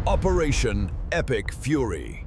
Operation Epic Fury.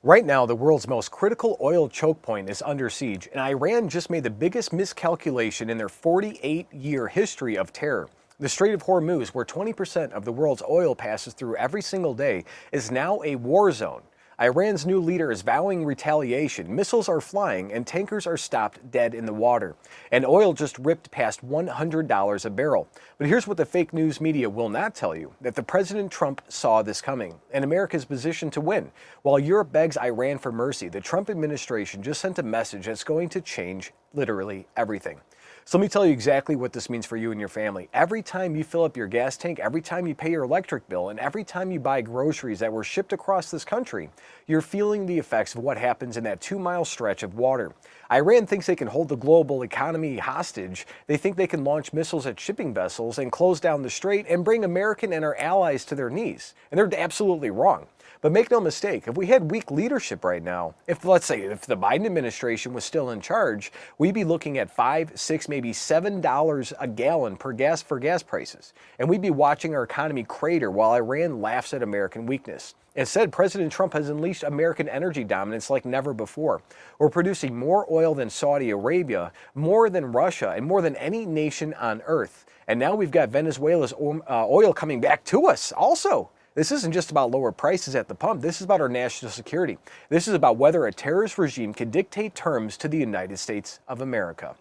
Right now, the world's most critical oil choke point is under siege, and Iran just made the biggest miscalculation in their 48-year history of terror. The Strait of Hormuz, where 20% of the world's oil passes through every single day, is now a war zone. Iran's new leader is vowing retaliation. Missiles are flying and tankers are stopped dead in the water. And oil just ripped past $100 a barrel. But here's what the fake news media will not tell you, that the President Trump saw this coming and America's positioned to win. While Europe begs Iran for mercy, the Trump administration just sent a message that's going to change literally everything. So let me tell you exactly what this means for you and your family. Every time you fill up your gas tank, every time you pay your electric bill, and every time you buy groceries that were shipped across this country, you're feeling the effects of what happens in that 2-mile stretch of water. Iran thinks they can hold the global economy hostage. They think they can launch missiles at shipping vessels and close down the strait and bring American and our allies to their knees. And they're absolutely wrong. But make no mistake, if we had weak leadership right now, let's say if the Biden administration was still in charge, we'd be looking at $5, $6, maybe $7 a gallon for gas prices. And we'd be watching our economy crater while Iran laughs at American weakness. Instead, President Trump has unleashed American energy dominance like never before. We're producing more oil than Saudi Arabia, more than Russia, and more than any nation on earth. And now we've got Venezuela's oil coming back to us also. This isn't just about lower prices at the pump. This is about our national security. This is about whether a terrorist regime can dictate terms to the United States of America.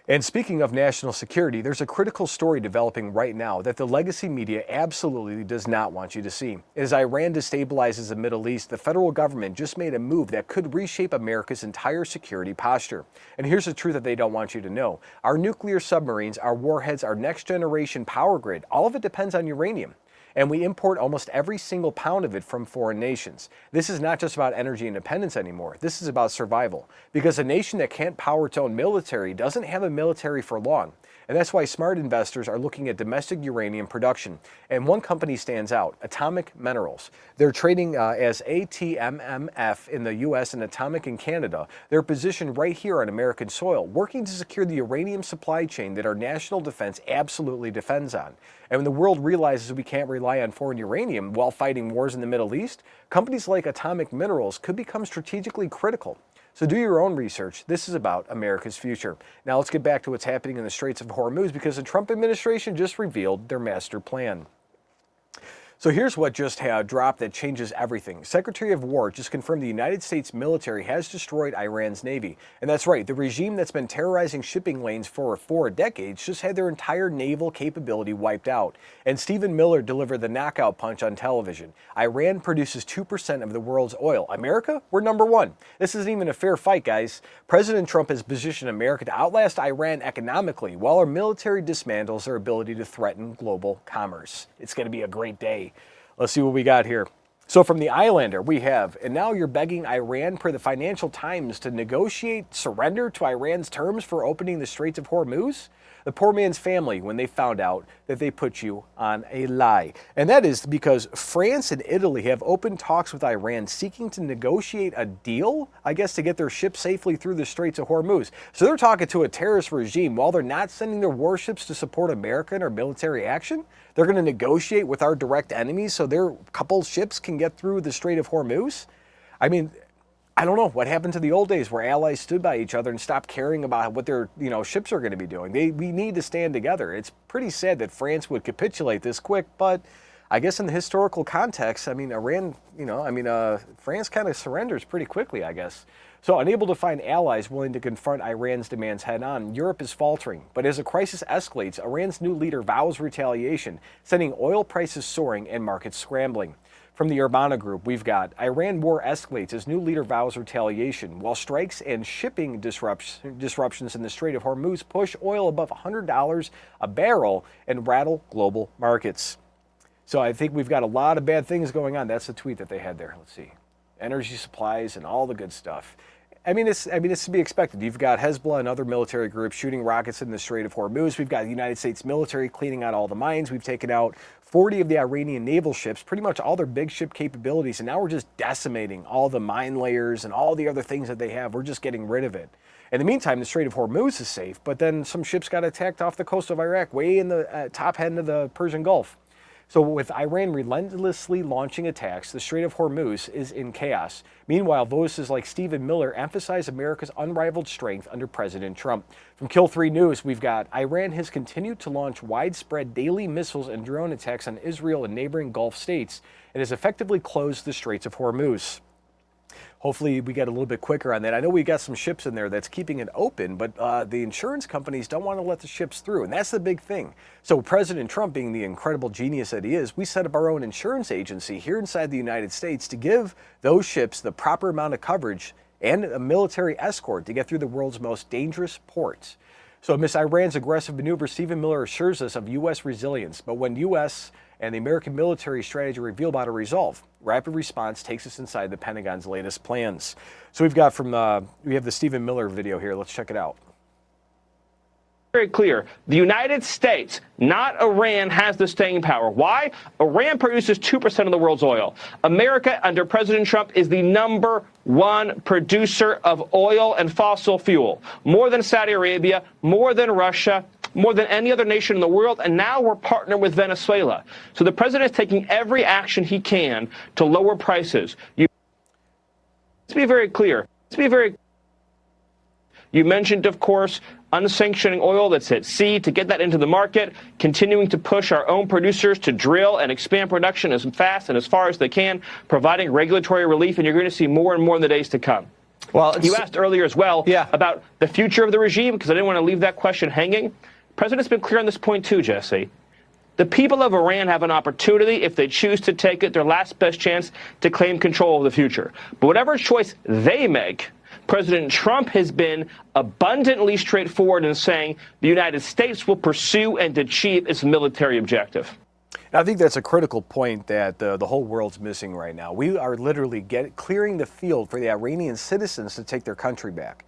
And speaking of national security, there's a critical story developing right now that the legacy media absolutely does not want you to see. As Iran destabilizes the Middle East, the federal government just made a move that could reshape America's entire security posture. And here's the truth that they don't want you to know. Our nuclear submarines, our warheads, our next generation power grid, all of it depends on uranium. And we import almost every single pound of it from foreign nations. This is not just about energy independence anymore. This is about survival. Because a nation that can't power its own military doesn't have a military for long. And that's why smart investors are looking at domestic uranium production. And one company stands out, Atomic Minerals. They're trading as ATMMF in the US and Atomic in Canada. They're positioned right here on American soil, working to secure the uranium supply chain that our national defense absolutely depends on. And when the world realizes we can't rely on foreign uranium while fighting wars in the Middle East, companies like Atomic Minerals could become strategically critical. So do your own research. This is about America's future. Now let's get back to what's happening in the Straits of Hormuz, because the Trump administration just revealed their master plan. So here's what just dropped that changes everything. Secretary of War just confirmed the United States military has destroyed Iran's navy. And that's right, the regime that's been terrorizing shipping lanes for 4 decades just had their entire naval capability wiped out. And Stephen Miller delivered the knockout punch on television. Iran produces 2% of the world's oil. America? We're number 1. This isn't even a fair fight, guys. President Trump has positioned America to outlast Iran economically, while our military dismantles their ability to threaten global commerce. It's going to be a great day. Let's see what we got here. So from the Islander, we have, and now you're begging Iran per the Financial Times to negotiate surrender to Iran's terms for opening the Straits of Hormuz? The poor man's family when they found out that they put you on a lie. And that is because France and Italy have opened talks with Iran seeking to negotiate a deal, I guess, to get their ships safely through the Straits of Hormuz. So they're talking to a terrorist regime while they're not sending their warships to support America in our military action. They're going to negotiate with our direct enemies so their couple ships can get through the Strait of Hormuz. I mean, I don't know what happened to the old days where allies stood by each other and stopped caring about what their ships are going to be doing. We need to stand together. It's pretty sad that France would capitulate this quick, but I guess in the historical context, I mean, France kind of surrenders pretty quickly, I guess. So unable to find allies willing to confront Iran's demands head on, Europe is faltering. But as the crisis escalates, Iran's new leader vows retaliation, sending oil prices soaring and markets scrambling. From the Urbana Group, we've got Iran war escalates as new leader vows retaliation, while strikes and shipping disruptions in the Strait of Hormuz push oil above $100 a barrel and rattle global markets. So I think we've got a lot of bad things going on. That's the tweet that they had there. Let's see. Energy supplies and all the good stuff. it's to be expected. You've got Hezbollah and other military groups shooting rockets in the Strait of Hormuz. We've got the United States military cleaning out all the mines. We've taken out 40 of the Iranian naval ships, pretty much all their big ship capabilities, and now we're just decimating all the mine layers and all the other things that they have. We're just getting rid of it. In the meantime, the Strait of Hormuz is safe, but then some ships got attacked off the coast of Iraq, way in the top end of the Persian Gulf. So with Iran relentlessly launching attacks, the Strait of Hormuz is in chaos. Meanwhile, voices like Stephen Miller emphasize America's unrivaled strength under President Trump. From Kill 3 News, we've got Iran has continued to launch widespread daily missiles and drone attacks on Israel and neighboring Gulf states and has effectively closed the Straits of Hormuz. Hopefully we get a little bit quicker on that. I know we got some ships in there that's keeping it open, but the insurance companies don't want to let the ships through, and that's the big thing. So President Trump, being the incredible genius that he is, we set up our own insurance agency here inside the United States to give those ships the proper amount of coverage and a military escort to get through the world's most dangerous ports. So amidst Iran's aggressive maneuver, Stephen Miller assures us of U.S. resilience, but when U.S. and the American military strategy reveal about a resolve, rapid response takes us inside the Pentagon's latest plans. So we've got we have the Stephen Miller video here. Let's check it out. Very clear. The United States, not Iran, has the staying power. Why? Iran produces 2% of the world's oil. America, under President Trump, is the #1 producer of oil and fossil fuel. More than Saudi Arabia, more than Russia, more than any other nation in the world, and now we're partnered with Venezuela. So the president is taking every action he can to lower prices. Let's be very clear. You mentioned, of course, unsanctioning oil that's at sea, to get that into the market, continuing to push our own producers to drill and expand production as fast and as far as they can, providing regulatory relief, and you're going to see more and more in the days to come. Well, you asked earlier as well about the future of the regime, because I didn't want to leave that question hanging. The president's been clear on this point too, Jesse. The people of Iran have an opportunity, if they choose to take it, their last best chance to claim control of the future. But whatever choice they make, President Trump has been abundantly straightforward in saying the United States will pursue and achieve its military objective. I think that's a critical point that the whole world's missing right now. We are literally clearing the field for the Iranian citizens to take their country back.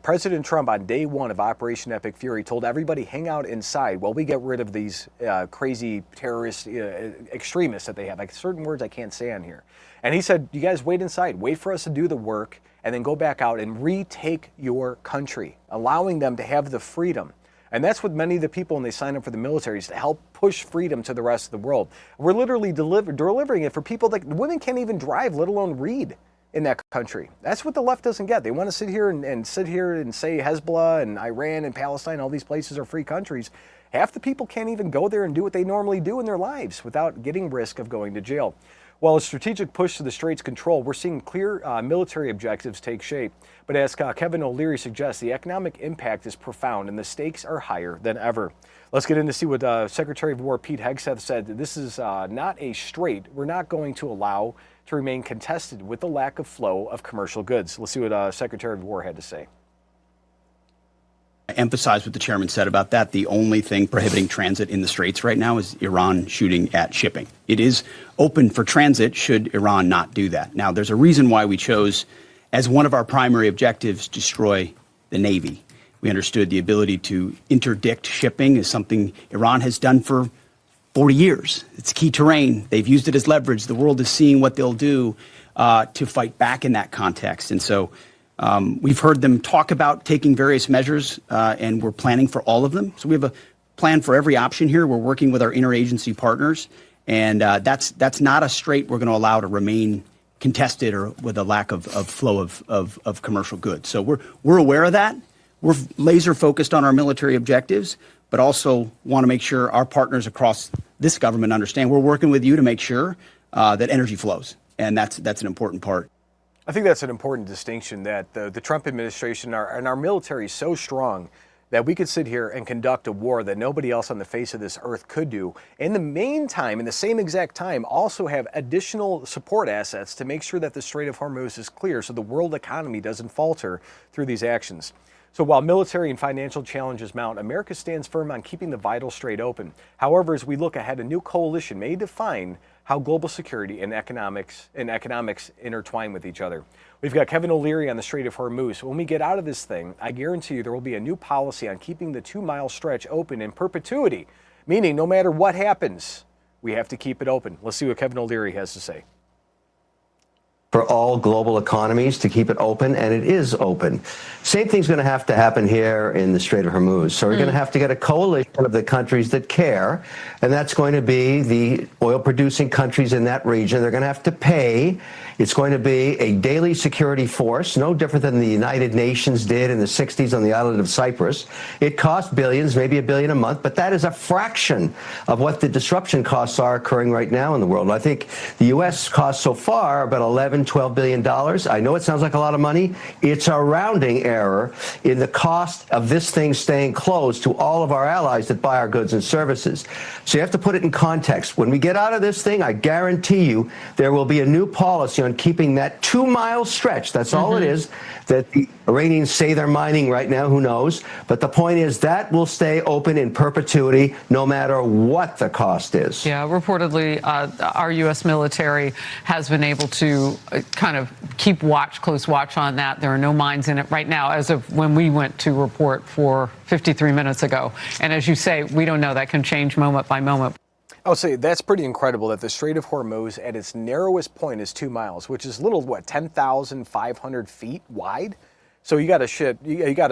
President Trump, on day one of Operation Epic Fury, told everybody hang out inside while we get rid of these crazy terrorist extremists that they have. Like certain words I can't say on here. And he said, you guys wait inside, wait for us to do the work, and then go back out and retake your country, allowing them to have the freedom. And that's what many of the people, when they sign up for the military, is to help push freedom to the rest of the world. We're literally delivering it for people that women can't even drive, let alone read in that country. That's what the left doesn't get. They want to sit here and say Hezbollah and Iran and Palestine, all these places are free countries. Half the people can't even go there and do what they normally do in their lives without getting risk of going to jail. While a strategic push to the Straits control, we're seeing clear military objectives take shape. But as Kevin O'Leary suggests, the economic impact is profound and the stakes are higher than ever. Let's get in to see what Secretary of War Pete Hegseth said. This is not a strait we're not going to allow to remain contested with the lack of flow of commercial goods. Let's see what Secretary of War had to say. I emphasize what the chairman said about that. The only thing prohibiting transit in the Straits right now is Iran shooting at shipping. It is open for transit should Iran not do that. Now, there's a reason why we chose as one of our primary objectives destroy the Navy. We understood the ability to interdict shipping is something Iran has done for 40 years. It's key terrain. They've used it as leverage. The world is seeing what they'll do to fight back in that context. And so we've heard them talk about taking various measures, and we're planning for all of them. So we have a plan for every option here. We're working with our interagency partners, and that's not a strait we're going to allow to remain contested or with a lack of flow of commercial goods. So we're aware of that. We're laser focused on our military objectives, but also want to make sure our partners across this government understand we're working with you to make sure that energy flows, and that's an important part. I think that's an important distinction, that the Trump administration and our military is so strong that we could sit here and conduct a war that nobody else on the face of this earth could do. In the meantime, in the same exact time, also have additional support assets to make sure that the Strait of Hormuz is clear so the world economy doesn't falter through these actions. So while military and financial challenges mount, America stands firm on keeping the vital strait open. However, as we look ahead, a new coalition may define how global security and economics intertwine with each other. We've got Kevin O'Leary on the Strait of Hormuz. When we get out of this thing, I guarantee you there will be a new policy on keeping the 2-mile stretch open in perpetuity, meaning no matter what happens, we have to keep it open. Let's see what Kevin O'Leary has to say. For all global economies to keep it open, and it is open. Same thing's going to happen here in the Strait of Hormuz. So we're going to have to get a coalition of the countries that care, and that's going to be the oil-producing countries in that region. They're going to have to pay. It's going to be a daily security force, no different than the United Nations did in the 60s on the island of Cyprus. It costs billions, maybe $1 billion a month, but that is a fraction of what the disruption costs are occurring right now in the world. And I think the U.S. costs so far about $12 billion. I know it sounds like a lot of money. It's a rounding error in the cost of this thing staying closed to all of our allies that buy our goods and services. So you have to put it in context. When we get out of this thing, I guarantee you there will be a new policy on keeping that 2-mile stretch. That's all it is that the Iranians say they're mining right now. Who knows? But the point is that will stay open in perpetuity no matter what the cost is. Yeah, reportedly, our U.S. military has been able to kind of keep close watch on that. There are no mines in it right now as of when we went to report for 53 minutes ago. And as you say, we don't know. That can change moment by moment. I would say that's pretty incredible that the Strait of Hormuz at its narrowest point is 2 miles, which is little, 10,500 feet wide? So you got to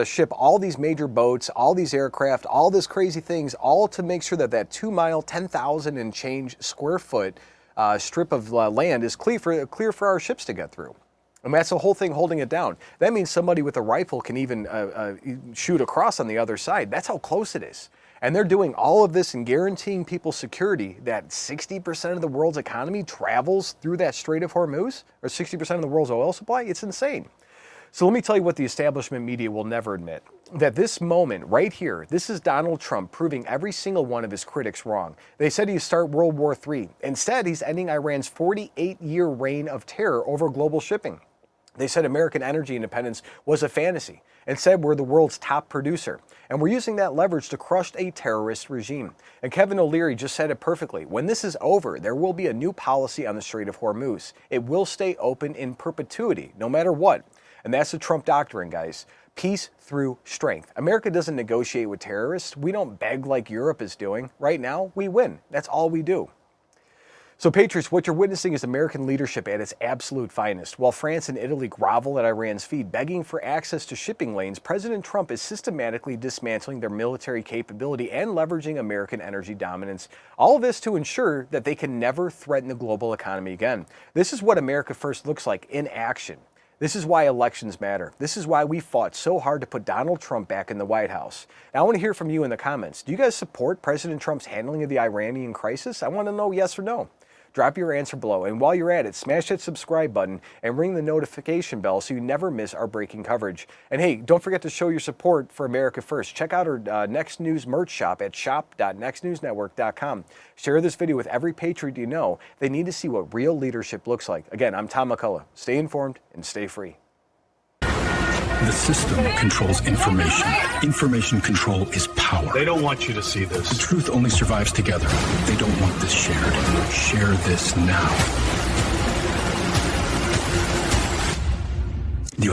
ship all these major boats, all these aircraft, all this crazy things, all to make sure that that 2 mile, 10,000 and change square foot strip of land is clear for our ships to get through. And that's the whole thing holding it down. That means somebody with a rifle can even shoot across on the other side. That's how close it is. And they're doing all of this and guaranteeing people security that 60% of the world's economy travels through that Strait of Hormuz, or 60% of the world's oil supply. It's insane. So let me tell you what the establishment media will never admit. That this moment right here, this is Donald Trump proving every single one of his critics wrong. They said he'd start World War III. Instead, he's ending Iran's 48-year reign of terror over global shipping. They said American energy independence was a fantasy. Instead, we're the world's top producer. And we're using that leverage to crush a terrorist regime. And Kevin O'Leary just said it perfectly. When this is over, there will be a new policy on the Strait of Hormuz. It will stay open in perpetuity, no matter what. And that's the Trump doctrine, guys. Peace through strength. America doesn't negotiate with terrorists. We don't beg like Europe is doing. Right now, we win. That's all we do. So, Patriots, what you're witnessing is American leadership at its absolute finest. While France and Italy grovel at Iran's feet, begging for access to shipping lanes, President Trump is systematically dismantling their military capability and leveraging American energy dominance. All of this to ensure that they can never threaten the global economy again. This is what America First looks like in action. This is why elections matter. This is why we fought so hard to put Donald Trump back in the White House. Now, I want to hear from you in the comments. Do you guys support President Trump's handling of the Iranian crisis? I want to know yes or no. Drop your answer below, and while you're at it, smash that subscribe button and ring the notification bell so you never miss our breaking coverage. And hey, don't forget to show your support for America First. Check out our Next News merch shop at shop.nextnewsnetwork.com. Share this video with every patriot you know. They need to see what real leadership looks like. Again, I'm Tom McCullough. Stay informed and stay free. The system controls information. Information control is power. They don't want you to see this. The truth only survives together. They don't want this shared. Share this now.